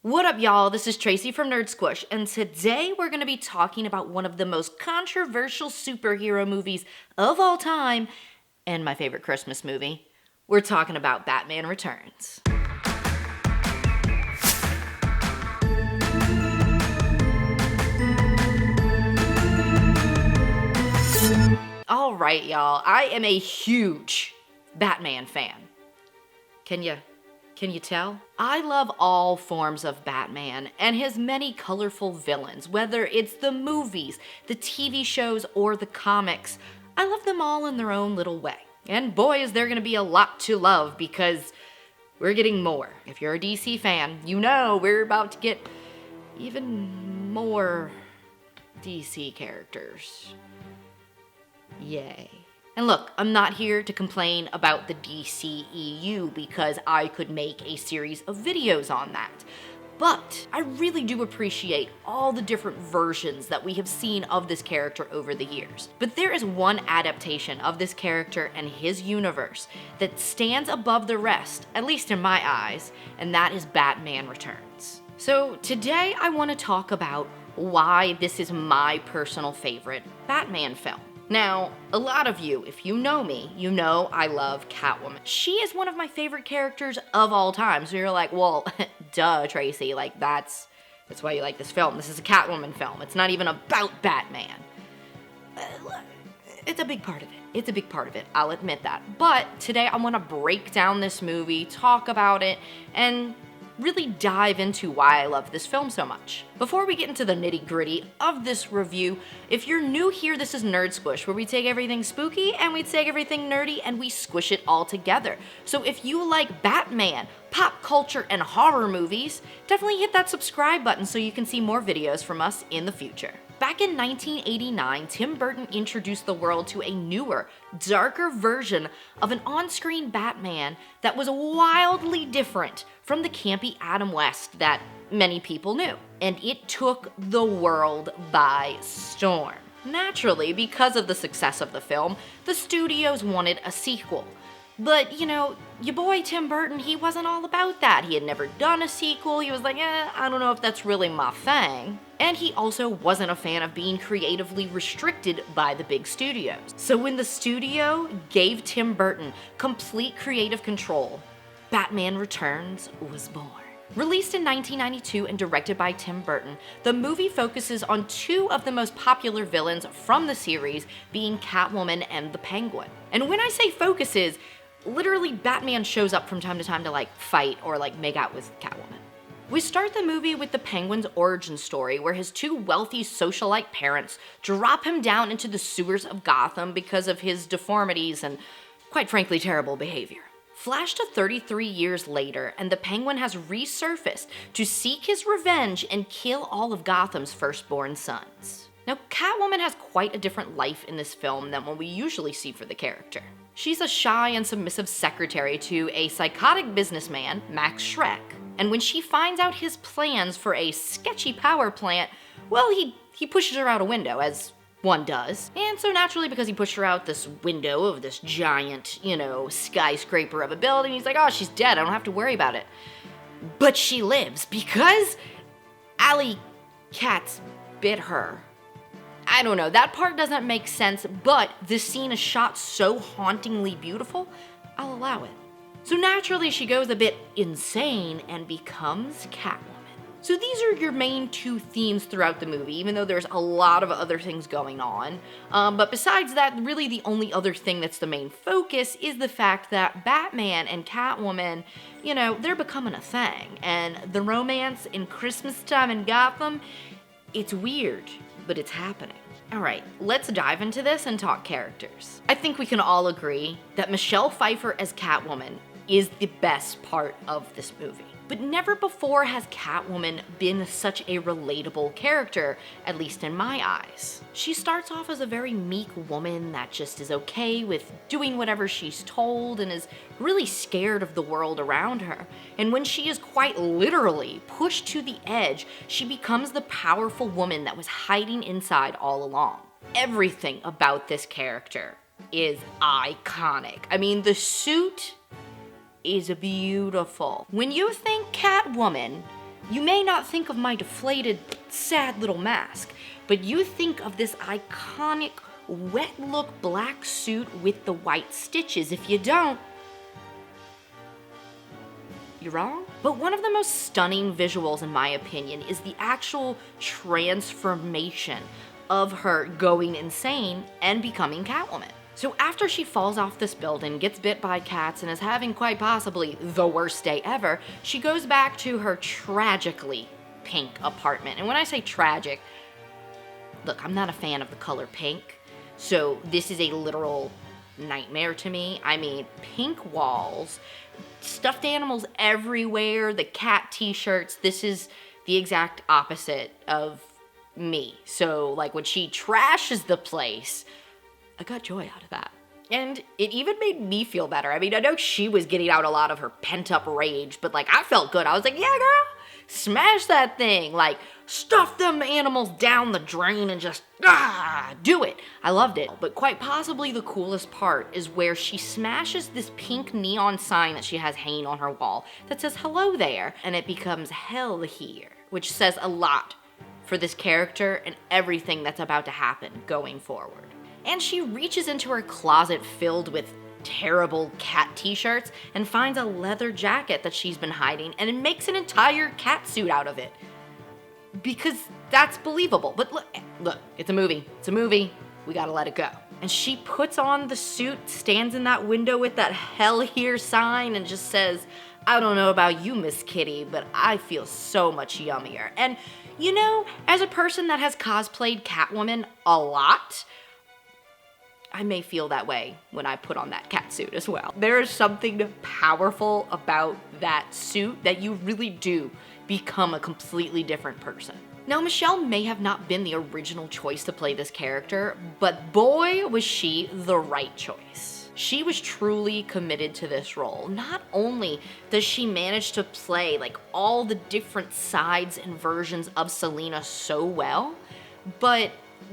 What up, y'all? This is Tracy from Nerd Squish, and today we're going to be talking about one of the most controversial superhero movies of all time, and my favorite Christmas movie. We're talking about Batman Returns. Alright, y'all, I am a huge Batman fan. Can you tell? I love all forms of Batman and his many colorful villains, whether it's the movies, the TV shows, or the comics. I love them all in their own little way. And boy, is there gonna be a lot to love because we're getting more. If you're a DC fan, you know we're about to get even more DC characters. Yay. And look, I'm not here to complain about the DCEU because I could make a series of videos on that. But I really do appreciate all the different versions that we have seen of this character over the years. But there is one adaptation of this character and his universe that stands above the rest, at least in my eyes, and that is Batman Returns. So today I want to talk about why this is my personal favorite Batman film. Now, a lot of you, if you know me, you know I love Catwoman. She is one of my favorite characters of all time. So you're like, well, duh, Tracy, like that's why you like this film. This is a Catwoman film. It's not even about Batman. It's a big part of it. It's a big part of it, I'll admit that. But today I want to break down this movie, talk about it, and really dive into why I love this film so much. Before we get into the nitty-gritty of this review, if you're new here, this is Nerd Squish, where we take everything spooky and we take everything nerdy and we squish it all together. So if you like Batman, pop culture, and horror movies, definitely hit that subscribe button so you can see more videos from us in the future. Back in 1989, Tim Burton introduced the world to a newer, darker version of an on-screen Batman that was wildly different from the campy Adam West that many people knew. And it took the world by storm. Naturally, because of the success of the film, the studios wanted a sequel. But, you know, your boy Tim Burton, he wasn't all about that. He had never done a sequel. He was like, I don't know if that's really my thing. And he also wasn't a fan of being creatively restricted by the big studios. So when the studio gave Tim Burton complete creative control, Batman Returns was born. Released in 1992 and directed by Tim Burton, the movie focuses on two of the most popular villains from the series, being Catwoman and the Penguin. And when I say focuses, literally Batman shows up from time to time to like fight or like make out with Catwoman. We start the movie with the Penguin's origin story, where his two wealthy socialite parents drop him down into the sewers of Gotham because of his deformities and, quite frankly, terrible behavior. Flash to 33 years later, and the Penguin has resurfaced to seek his revenge and kill all of Gotham's firstborn sons. Now, Catwoman has quite a different life in this film than what we usually see for the character. She's a shy and submissive secretary to a psychotic businessman, Max Schreck. And when she finds out his plans for a sketchy power plant, well, he pushes her out a window, as one does. And so naturally, because he pushed her out this window of this giant, skyscraper of a building, he's like, oh, she's dead, I don't have to worry about it. But she lives because alley cats bit her. I don't know, that part doesn't make sense, but this scene is shot so hauntingly beautiful, I'll allow it. So naturally, she goes a bit insane and becomes Catwoman. So these are your main two themes throughout the movie, even though there's a lot of other things going on. But besides that, really the only other thing that's the main focus is the fact that Batman and Catwoman, they're becoming a thing. And the romance in Christmas time in Gotham, it's weird, but it's happening. Alright, let's dive into this and talk characters. I think we can all agree that Michelle Pfeiffer as Catwoman is the best part of this movie. But never before has Catwoman been such a relatable character, at least in my eyes. She starts off as a very meek woman that just is okay with doing whatever she's told and is really scared of the world around her. And when she is quite literally pushed to the edge, she becomes the powerful woman that was hiding inside all along. Everything about this character is iconic. I mean, the suit is beautiful. When you think Catwoman, You may not think of my deflated, sad little mask, but you think of this iconic, wet-look black suit with the white stitches. If you don't, you're wrong. But one of the most stunning visuals, in my opinion, is the actual transformation of her going insane and becoming Catwoman. So after she falls off this building, gets bit by cats, and is having quite possibly the worst day ever, she goes back to her tragically pink apartment. And when I say tragic, look, I'm not a fan of the color pink, so this is a literal nightmare to me. I mean, pink walls, stuffed animals everywhere, the cat t-shirts. This is the exact opposite of me. So like when she trashes the place, I got joy out of that. And it even made me feel better. I mean, I know she was getting out a lot of her pent-up rage, but like I felt good. I was like, yeah, girl, smash that thing. Like, stuff them animals down the drain and just, do it. I loved it. But quite possibly the coolest part is where she smashes this pink neon sign that she has hanging on her wall that says, hello there, and it becomes hell here, which says a lot for this character and everything that's about to happen going forward. And she reaches into her closet filled with terrible cat t-shirts and finds a leather jacket that she's been hiding and makes an entire cat suit out of it. Because that's believable. But look, it's a movie. It's a movie. We gotta let it go. And she puts on the suit, stands in that window with that hell here sign and just says, I don't know about you, Miss Kitty, but I feel so much yummier. And you know, as a person that has cosplayed Catwoman a lot, I may feel that way when I put on that cat suit as well. There is something powerful about that suit that you really do become a completely different person. Now, Michelle may have not been the original choice to play this character, but boy, was she the right choice. She was truly committed to this role. Not only does she manage to play like all the different sides and versions of Selina so well, but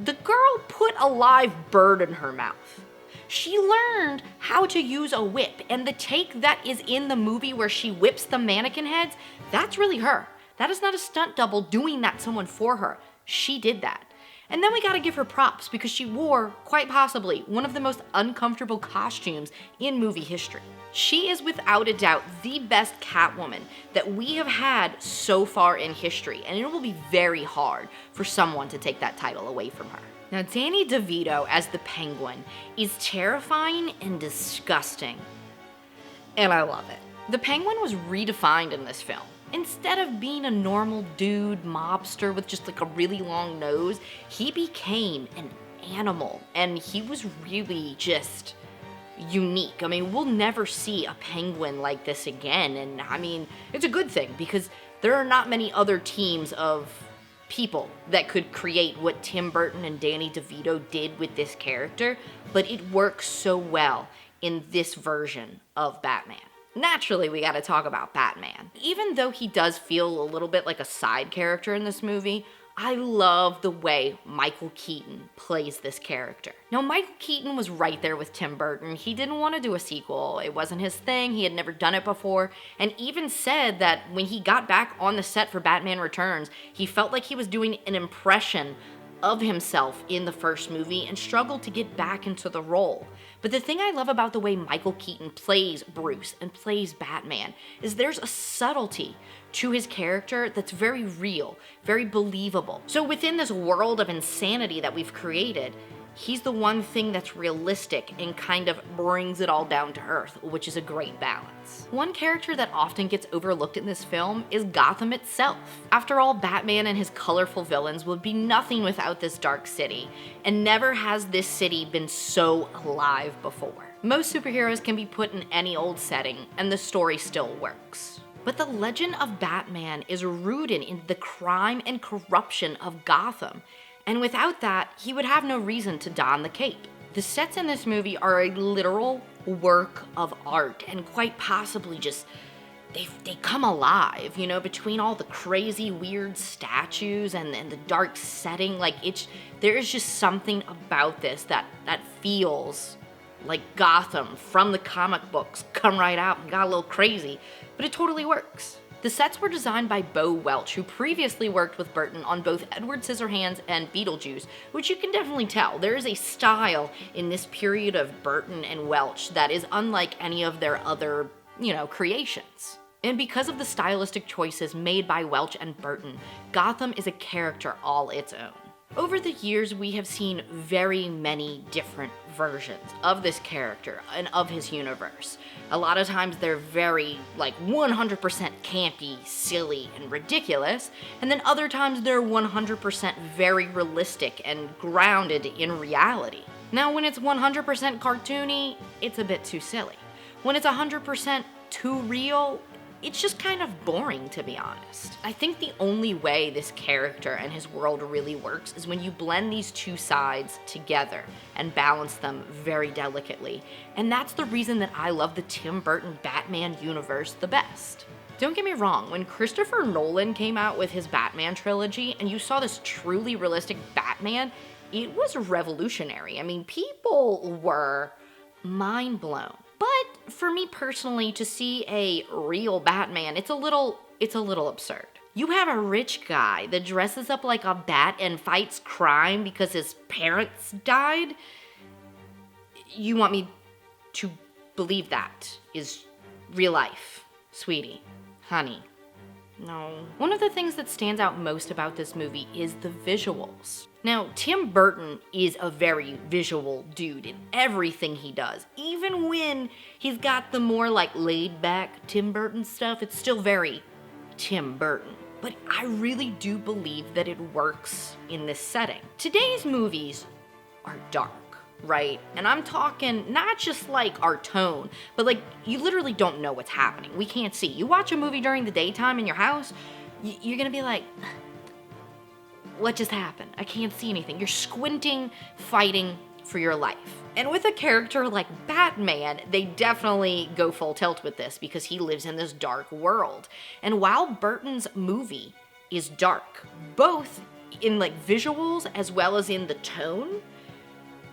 the girl put a live bird in her mouth. She learned how to use a whip, and the take that is in the movie where she whips the mannequin heads, that's really her. That is not a stunt double doing that someone for her. She did that. And then we gotta give her props because she wore, quite possibly, one of the most uncomfortable costumes in movie history. She is without a doubt the best Catwoman that we have had so far in history, and it will be very hard for someone to take that title away from her. Now, Danny DeVito as the Penguin is terrifying and disgusting, and I love it. The Penguin was redefined in this film. Instead of being a normal dude mobster with just like a really long nose, he became an animal, and he was really just unique. I mean, we'll never see a penguin like this again, and I mean, it's a good thing because there are not many other teams of people that could create what Tim Burton and Danny DeVito did with this character, but it works so well in this version of Batman. Naturally, we gotta talk about Batman. Even though he does feel a little bit like a side character in this movie, I love the way Michael Keaton plays this character. Now, Michael Keaton was right there with Tim Burton. He didn't want to do a sequel. It wasn't his thing. He had never done it before, and even said that when he got back on the set for Batman Returns, he felt like he was doing an impression of himself in the first movie and struggled to get back into the role. But the thing I love about the way Michael Keaton plays Bruce and plays Batman is there's a subtlety to his character that's very real, very believable. So within this world of insanity that we've created, he's the one thing that's realistic and kind of brings it all down to earth, which is a great balance. One character that often gets overlooked in this film is Gotham itself. After all, Batman and his colorful villains would be nothing without this dark city, and never has this city been so alive before. Most superheroes can be put in any old setting, and the story still works. But the legend of Batman is rooted in the crime and corruption of Gotham, and without that, he would have no reason to don the cape. The sets in this movie are a literal work of art, and quite possibly just, they come alive, you know, between all the crazy, weird statues and the dark setting. Like, there is just something about this that feels like Gotham from the comic books come right out and got a little crazy, but it totally works. The sets were designed by Bo Welch, who previously worked with Burton on both Edward Scissorhands and Beetlejuice, which you can definitely tell. There is a style in this period of Burton and Welch that is unlike any of their other, creations. And because of the stylistic choices made by Welch and Burton, Gotham is a character all its own. Over the years, we have seen very many different versions of this character and of his universe. A lot of times they're very, 100% campy, silly, and ridiculous, and then other times they're 100% very realistic and grounded in reality. Now, when it's 100% cartoony, it's a bit too silly. When it's 100% too real, it's just kind of boring, to be honest. I think the only way this character and his world really works is when you blend these two sides together and balance them very delicately. And that's the reason that I love the Tim Burton Batman universe the best. Don't get me wrong, when Christopher Nolan came out with his Batman trilogy and you saw this truly realistic Batman, it was revolutionary. I mean, people were mind blown. But for me personally, to see a real Batman, it's a little absurd. You have a rich guy that dresses up like a bat and fights crime because his parents died? You want me to believe that is real life, sweetie, honey? No. One of the things that stands out most about this movie is the visuals. Now, Tim Burton is a very visual dude in everything he does. Even when he's got the more laid back Tim Burton stuff, it's still very Tim Burton. But I really do believe that it works in this setting. Today's movies are dark, right? And I'm talking not just our tone, but you literally don't know what's happening. We can't see. You watch a movie during the daytime in your house, you're gonna be like, what just happened? I can't see anything. You're squinting, fighting for your life. And with a character like Batman, they definitely go full tilt with this because he lives in this dark world. And while Burton's movie is dark, both in visuals as well as in the tone,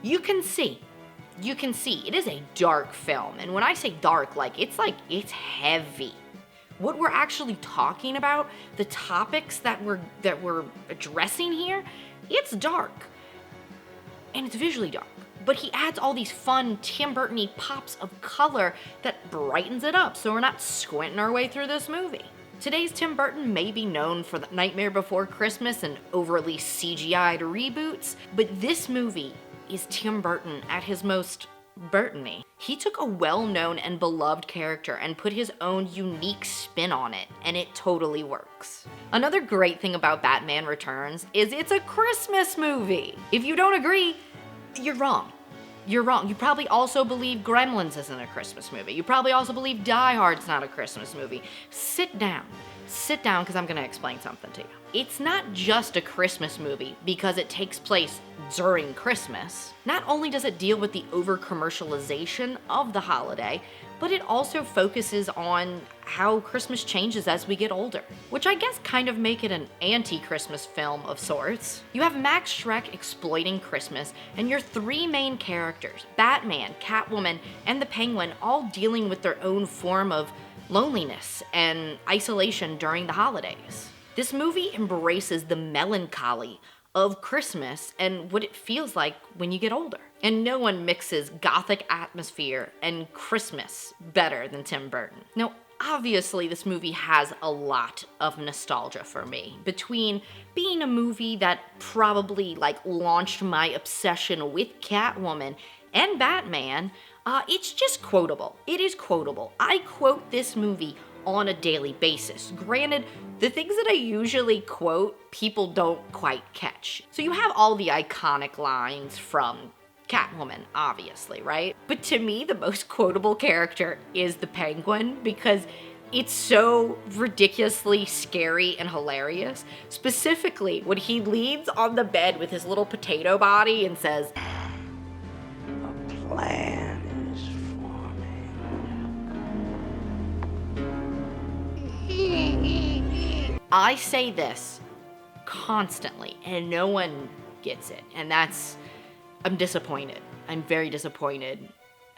you can see it is a dark film. And when I say dark, it's heavy. What we're actually talking about, the topics that we're addressing here, it's dark. And it's visually dark. But he adds all these fun Tim Burton-y pops of color that brightens it up so we're not squinting our way through this movie. Today's Tim Burton may be known for The Nightmare Before Christmas and overly CGI'd reboots, but this movie is Tim Burton at his most Burton-y. He took a well-known and beloved character and put his own unique spin on it, and it totally works. Another great thing about Batman Returns is it's a Christmas movie. If you don't agree, you're wrong. You're wrong. You probably also believe Gremlins isn't a Christmas movie. You probably also believe Die Hard's not a Christmas movie. Sit down. Sit down because I'm going to explain something to you. It's not just a Christmas movie because it takes place during Christmas. Not only does it deal with the over-commercialization of the holiday, but it also focuses on how Christmas changes as we get older, which I guess kind of make it an anti-Christmas film of sorts. You have Max Schreck exploiting Christmas, and your three main characters, Batman, Catwoman, and the Penguin, all dealing with their own form of loneliness and isolation during the holidays. This movie embraces the melancholy of Christmas and what it feels like when you get older. And no one mixes gothic atmosphere and Christmas better than Tim Burton. Now, obviously, this movie has a lot of nostalgia for me. Between being a movie that probably launched my obsession with Catwoman and Batman, it's just quotable. It is quotable. I quote this movie on a daily basis. Granted, the things that I usually quote, people don't quite catch. So you have all the iconic lines from Catwoman, obviously, right? But to me, the most quotable character is the Penguin because it's so ridiculously scary and hilarious. Specifically, when he leans on the bed with his little potato body and says, "A plan is forming." I say this constantly, and no one gets it. And I'm disappointed. I'm very disappointed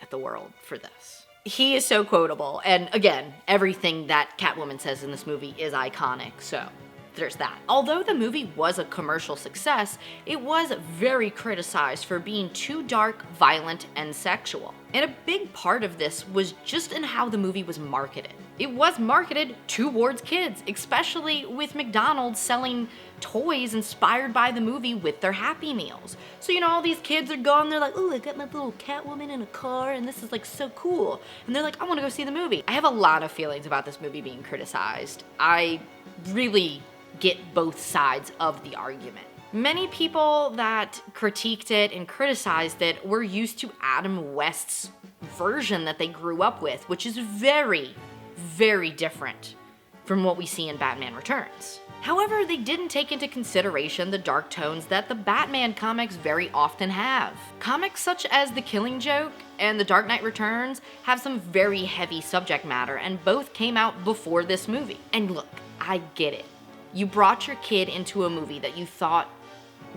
at the world for this. He is so quotable. And again, everything that Catwoman says in this movie is iconic, so there's that. Although the movie was a commercial success, it was very criticized for being too dark, violent, and sexual. And a big part of this was just in how the movie was marketed. It was marketed towards kids, especially with McDonald's selling toys inspired by the movie with their Happy Meals. So, all these kids are going, they're like, oh, I got my little Catwoman in a car, and this is like so cool. And they're like, I want to go see the movie. I have a lot of feelings about this movie being criticized. I really get both sides of the argument. Many people that critiqued it and criticized it were used to Adam West's version that they grew up with, which is very, very different from what we see in Batman Returns. However, they didn't take into consideration the dark tones that the Batman comics very often have. Comics such as The Killing Joke and The Dark Knight Returns have some very heavy subject matter, and both came out before this movie. And look, I get it. You brought your kid into a movie that you thought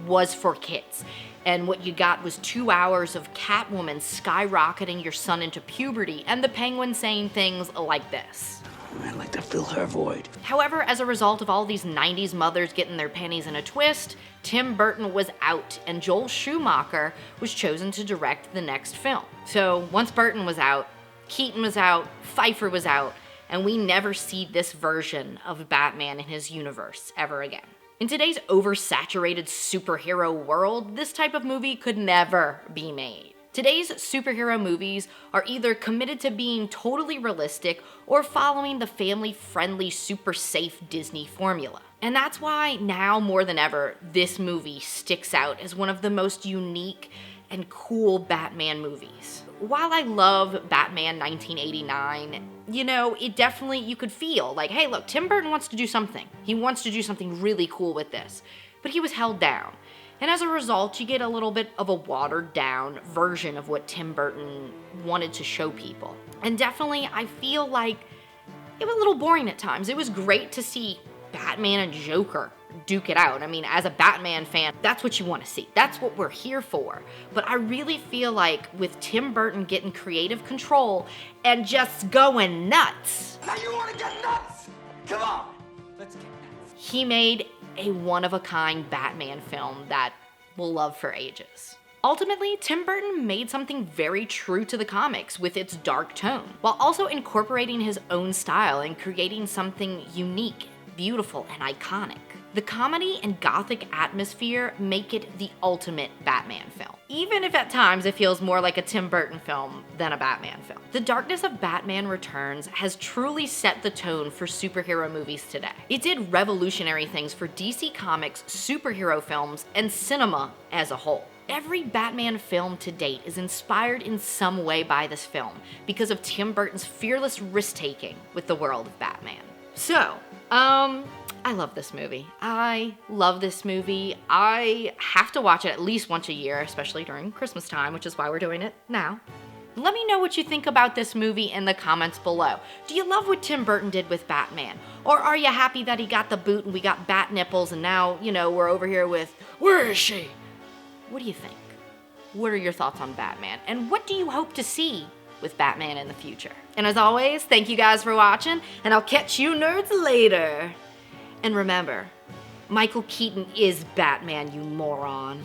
was for kids, and what you got was 2 hours of Catwoman skyrocketing your son into puberty and the Penguin saying things like this. I'd like to fill her void. However, as a result of all these 90s mothers getting their panties in a twist, Tim Burton was out and Joel Schumacher was chosen to direct the next film. So once Burton was out, Keaton was out, Pfeiffer was out, and we never see this version of Batman in his universe ever again. In today's oversaturated superhero world, this type of movie could never be made. Today's superhero movies are either committed to being totally realistic or following the family-friendly, super safe Disney formula. And that's why now more than ever, this movie sticks out as one of the most unique and cool Batman movies. While I love Batman 1989, it definitely, you could feel like, hey, look, Tim Burton wants to do something. He wants to do something really cool with this. But he was held down. And as a result, you get a little bit of a watered down version of what Tim Burton wanted to show people. And definitely, I feel like it was a little boring at times. It was great to see Batman and Joker duke it out. I mean, as a Batman fan, that's what you want to see. That's what we're here for. But I really feel like with Tim Burton getting creative control and just going nuts. Now you want to get nuts? Come on, let's get nuts. He made a one-of-a-kind Batman film that we'll love for ages. Ultimately, Tim Burton made something very true to the comics with its dark tone, while also incorporating his own style and creating something unique, beautiful, and iconic. The comedy and gothic atmosphere make it the ultimate Batman film, even if at times it feels more like a Tim Burton film than a Batman film. The darkness of Batman Returns has truly set the tone for superhero movies today. It did revolutionary things for DC Comics, superhero films, and cinema as a whole. Every Batman film to date is inspired in some way by this film because of Tim Burton's fearless risk-taking with the world of Batman. So, I love this movie. I love this movie. I have to watch it at least once a year, especially during Christmas time, which is why we're doing it now. Let me know what you think about this movie in the comments below. Do you love what Tim Burton did with Batman? Or are you happy that he got the boot and we got bat nipples and now, we're over here with, where is she? What do you think? What are your thoughts on Batman? And what do you hope to see with Batman in the future? And as always, thank you guys for watching, and I'll catch you nerds later. And remember, Michael Keaton is Batman, you moron.